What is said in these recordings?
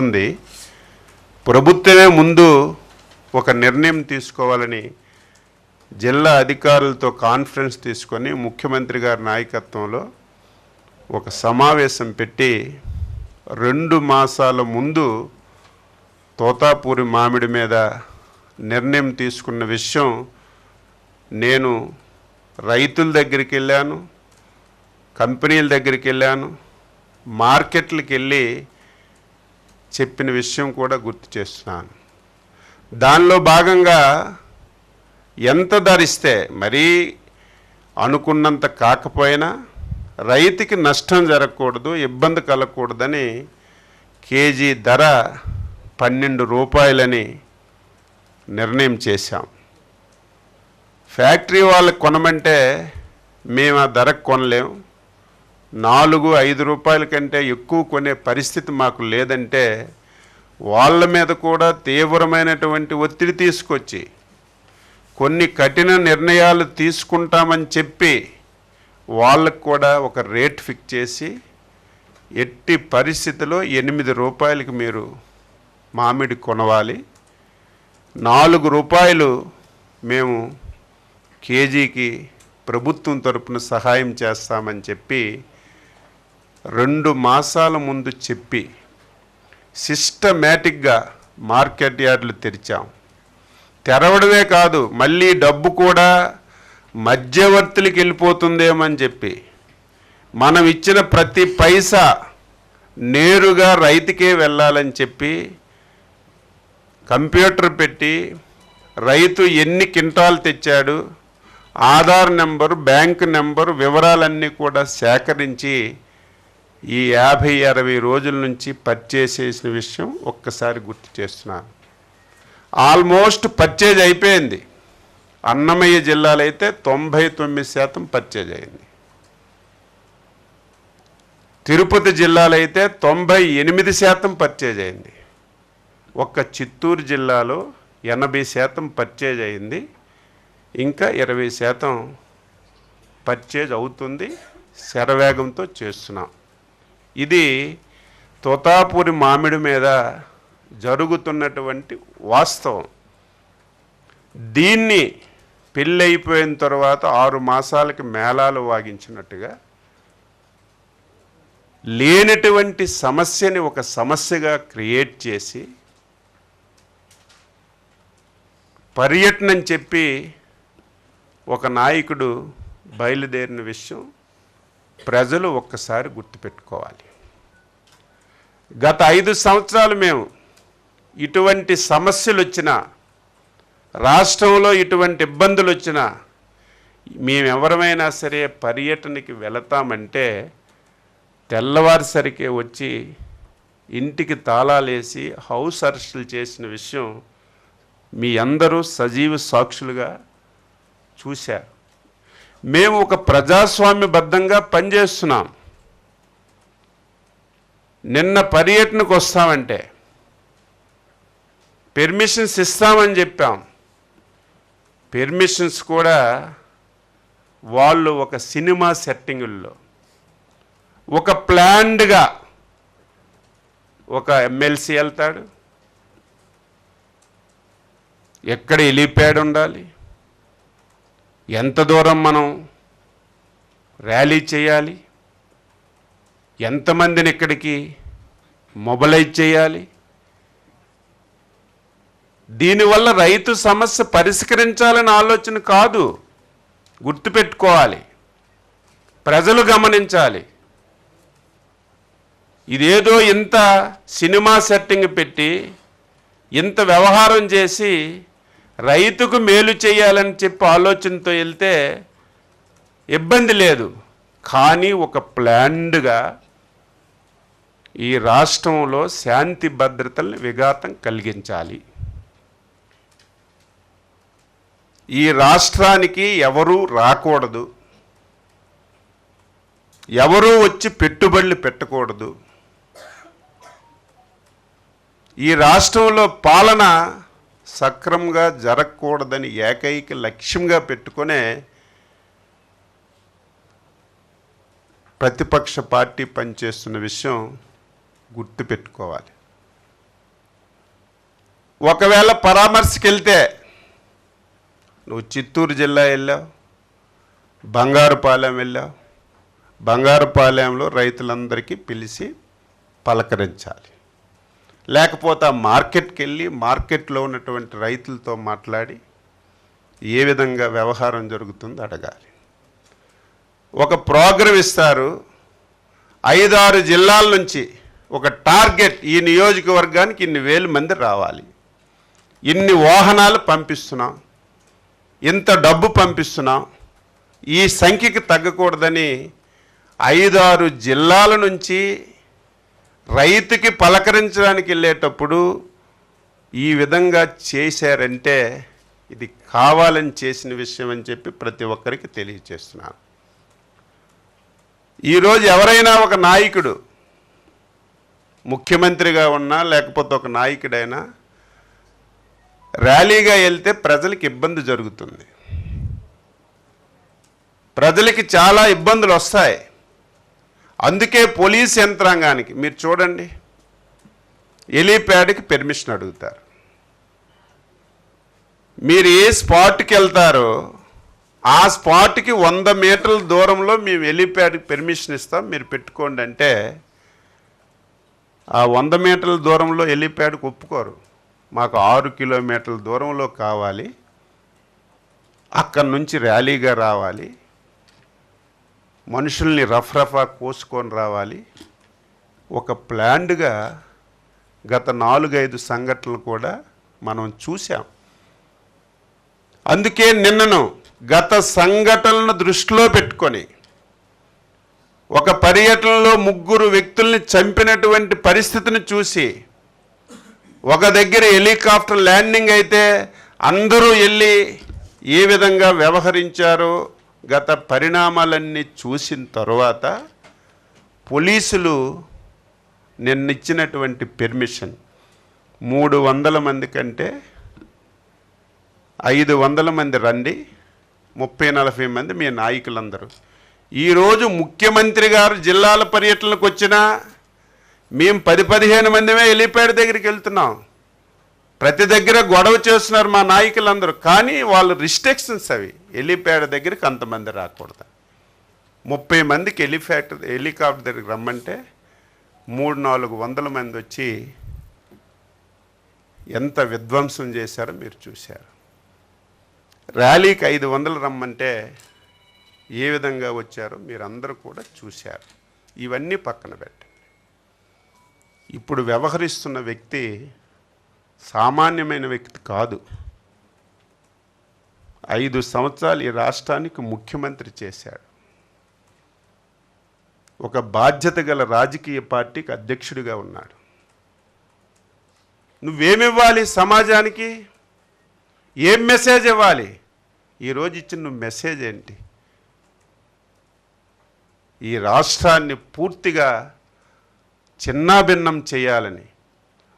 ఉంది. ప్రభుత్వమే ముందు ఒక నిర్ణయం తీసుకోవాలని జిల్లా అధికారులతో కాన్ఫరెన్స్ తీసుకొని ముఖ్యమంత్రి గారి నాయకత్వంలో ఒక సమావేశం పెట్టి 2 మాసాల ముందు తోతాపూరి మామిడి మీద నిర్ణయం తీసుకున్న విషయం నేను రైతుల దగ్గరికి వెళ్ళాను, కంపెనీల దగ్గరికి వెళ్ళాను, మార్కెట్లకు వెళ్ళి చెప్పిన విషయం కూడా గుర్తు చేస్తున్నాను. దానిలో భాగంగా ఎంత ధరిస్తే మరీ అనుకున్నంత కాకపోయినా రైతుకి నష్టం జరగకూడదు, ఇబ్బంది కలగకూడదని కేజీ ధర 12 రూపాయలని నిర్ణయం చేశాం. ఫ్యాక్టరీ వాళ్ళకి కొనమంటే మేము ఆ ధరకు కొనలేము, 4-5 రూపాయల కంటే ఎక్కువ కొనే పరిస్థితి మాకు లేదంటే వాళ్ళ మీద కూడా తీవ్రమైనటువంటి ఒత్తిడి తీసుకొచ్చి కొన్ని కఠిన నిర్ణయాలు తీసుకుంటామని చెప్పి వాళ్ళకు కూడా ఒక రేట్ ఫిక్స్ చేసి ఎట్టి పరిస్థితిలో 8 రూపాయలకి మీరు మామిడి కొనవాలి, 4 రూపాయలు మేము కేజీకి ప్రభుత్వం తరపున సహాయం చేస్తామని చెప్పి 2 మాసాల ముందు చెప్పి సిస్టమేటిక్గా మార్కెట్ యార్డులు తెరిచాం. తెరవడమే కాదు, మళ్ళీ డబ్బు కూడా మధ్యవర్తులకి వెళ్ళిపోతుందేమని చెప్పి మనం ఇచ్చిన ప్రతి పైసా నేరుగా రైతుకే వెళ్ళాలని చెప్పి కంప్యూటర్ పెట్టి రైతు ఎన్ని క్వింటాలు తెచ్చాడు, ఆధార్ నెంబరు, బ్యాంకు నెంబరు వివరాలన్నీ కూడా సేకరించి ఈ 50-60 రోజుల నుంచి పర్చేజ్ చేసిన విషయం ఒక్కసారి గుర్తు చేస్తున్నాను. ఆల్మోస్ట్ పర్చేజ్ అయిపోయింది. అన్నమయ్య జిల్లాలో అయితే 99% పర్చేజ్ అయింది, తిరుపతి జిల్లాలో అయితే 98% పర్చేజ్ అయింది, ఒక్క చిత్తూరు జిల్లాలో 80% పర్చేజ్ అయింది, ఇంకా 20% పర్చేజ్ అవుతుంది. శరవేగంతో చేస్తున్నాం. ఇది తోతాపూరి మామిడి మీద జరుగుతున్నటువంటి వాస్తవం. దీన్ని పెళ్ళైపోయిన తర్వాత 6 మాసాలకి మేళాలు వాగించినట్టుగా లేనటువంటి సమస్యని ఒక సమస్యగా క్రియేట్ చేసి పర్యటన చెప్పి ఒక నాయకుడు బయలుదేరిన విషయం ప్రజలు ఒక్కసారి గుర్తుపెట్టుకోవాలి. గత 5 సంవత్సరాలు మేము ఇటువంటి సమస్యలు వచ్చినా, రాష్ట్రంలో ఇటువంటి ఇబ్బందులు వచ్చినా మేమెవరమైనా సరే పర్యటనకి వెళతామంటే తెల్లవారిసరికే వచ్చి ఇంటికి తాళాలేసి హౌస్ అరెస్టులు చేసిన విషయం మీ అందరూ సజీవ సాక్షులుగా చూశారు. మేము ఒక ప్రజాస్వామ్యబద్ధంగా పనిచేస్తున్నాం. నిన్న పర్యటనకు వస్తామంటే పెర్మిషన్స్ ఇస్తామని చెప్పాం. పెర్మిషన్స్ కూడా వాళ్ళు ఒక సినిమా సెట్టింగుల్లో ఒక ప్లాన్డ్గా ఒక ఎమ్మెల్సీ వెళ్తాడు, ఎక్కడ హెలీప్యాడ్ ఉండాలి, ఎంత దూరం మనం ర్యాలీ చేయాలి, ఎంతమందిని ఇక్కడికి మొబలైజ్ చేయాలి, దీనివల్ల రైతు సమస్య పరిష్కరించాలని ఆలోచన కాదు. గుర్తుపెట్టుకోవాలి, ప్రజలు గమనించాలి. ఇదేదో ఇంత సినిమా సెట్టింగ్ పెట్టి ఇంత వ్యవహారం చేసి రైతుకు మేలు చేయాలని చెప్పి ఆలోచనతో వెళ్తే ఇబ్బంది లేదు. కానీ ఒక ప్లాన్డ్గా ఈ రాష్ట్రంలో శాంతి భద్రతల్ని విఘాతం కలిగించాలి. ఈ రాష్ట్రానికి ఎవరూ రాకూడదు, ఎవరూ వచ్చి పెట్టుబడులు పెట్టకూడదు. ఈ రాష్ట్రంలో పాలన సక్రమంగా జరగకూడదని ఏకైక లక్ష్యంగా పెట్టుకునే ప్రతిపక్ష పార్టీ పనిచేస్తున్న విషయం గుర్తుపెట్టుకోవాలి. ఒకవేళ పరామర్శకి వెళ్తే నువ్వు చిత్తూరు జిల్లా వెళ్ళావు, బంగారుపాలెం వెళ్ళావు, బంగారుపాలెంలో రైతులందరికీ పిలిచి పలకరించాలి. లేకపోతే ఆ మార్కెట్కి వెళ్ళి మార్కెట్లో ఉన్నటువంటి రైతులతో మాట్లాడి ఏ విధంగా వ్యవహారం జరుగుతుందో అడగాలి. ఒక ప్రోగ్రాం ఇస్తారు, 5-6 జిల్లాల నుంచి ఒక టార్గెట్, ఈ నియోజకవర్గానికి ఇన్ని వేల మంది రావాలి, ఇన్ని వాహనాలు పంపిస్తున్నాం, ఇంత డబ్బు పంపిస్తున్నాం, ఈ సంఖ్యకి తగ్గకూడదని 5-6 జిల్లాల నుంచి రైతుకి పలకరించడానికి వెళ్ళేటప్పుడు ఈ విధంగా చేశారంటే ఇది కావాలని చేసిన విషయం అని చెప్పి ప్రతి ఒక్కరికి తెలియజేస్తున్నాను. ఈరోజు ఎవరైనా ఒక నాయకుడు ముఖ్యమంత్రిగా ఉన్నా లేకపోతే ఒక నాయకుడైనా ర్యాలీగా వెళ్తే ప్రజలకు ఇబ్బంది జరుగుతుంది, ప్రజలకి చాలా ఇబ్బందులు వస్తాయి. అందుకే పోలీస్ యంత్రాంగానికి మీరు చూడండి, హెలీప్యాడ్కి పెర్మిషన్ అడుగుతారు. మీరు ఏ స్పాట్కి వెళ్తారో ఆ స్పాట్కి 100 మీటర్ల దూరంలో మేము హెలీప్యాడ్కి పెర్మిషన్ ఇస్తాం, మీరు పెట్టుకోండి అంటే ఆ 100 మీటర్ల దూరంలో హెలీప్యాడ్కి ఒప్పుకోరు. మాకు 6 కిలోమీటర్ల దూరంలో కావాలి, అక్కడి నుంచి ర్యాలీగా రావాలి, మనుషుల్ని రఫా కోసుకొని రావాలి. ఒక ప్లాన్డ్గా గత 4-5 సంఘటనలు కూడా మనం చూసాం. అందుకే నిన్నను గత సంఘటనలను దృష్టిలో పెట్టుకొని ఒక పర్యటనలో 3 వ్యక్తుల్ని చంపినటువంటి పరిస్థితిని చూసి ఒక దగ్గర హెలికాప్టర్ ల్యాండింగ్ అయితే అందరూ వెళ్ళి ఏ విధంగా వ్యవహరించారో గత పరిణామాలన్నీ చూసిన తర్వాత పోలీసులు నిన్నిచ్చినటువంటి పెర్మిషన్ 300 మంది కంటే 500 మంది రండి, 30-40 మంది మీ నాయకులందరూ. ఈరోజు ముఖ్యమంత్రి గారు జిల్లాల పర్యటనకు వచ్చినా మేము 10-15 మందిమే హెలీప్యాడ్ దగ్గరికి వెళ్తున్నాం. ప్రతి దగ్గర గొడవ చేస్తున్నారు మా నాయకులందరూ, కానీ వాళ్ళు రిస్ట్రిక్షన్స్ అవి, హెలీప్యాడ్ దగ్గరికి అంతమంది రాకూడదు. 30 మందికి హెలికాప్టర్ దగ్గరికి రమ్మంటే 300-400 మంది వచ్చి ఎంత విధ్వంసం చేశారో మీరు చూశారు. ర్యాలీకి 500 రమ్మంటే ఏ విధంగా వచ్చారో మీరందరూ కూడా చూశారు. ఇవన్నీ పక్కన పెట్టండి. ఇప్పుడు వ్యవహరిస్తున్న వ్యక్తి సామాన్యమైన వ్యక్తి కాదు. 5 సంవత్సరాలు ఈ రాష్ట్రానికి ముఖ్యమంత్రి చేశాడు. ఒక బాధ్యత గల రాజకీయ పార్టీకి అధ్యక్షుడిగా ఉన్నాడు. నువ్వేమివ్వాలి సమాజానికి? ఏం మెసేజ్ ఇవ్వాలి? ఈరోజు ఇచ్చిన నువ్వు మెసేజ్ ఏంటి? ఈ రాష్ట్రాన్ని పూర్తిగా చిన్నాభిన్నం చేయాలని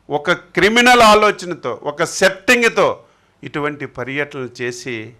ఒక క్రిమినల్ ఆలోచనతో, ఒక సెట్టింగ్తో ఇటువంటి పర్యటనలు చేసి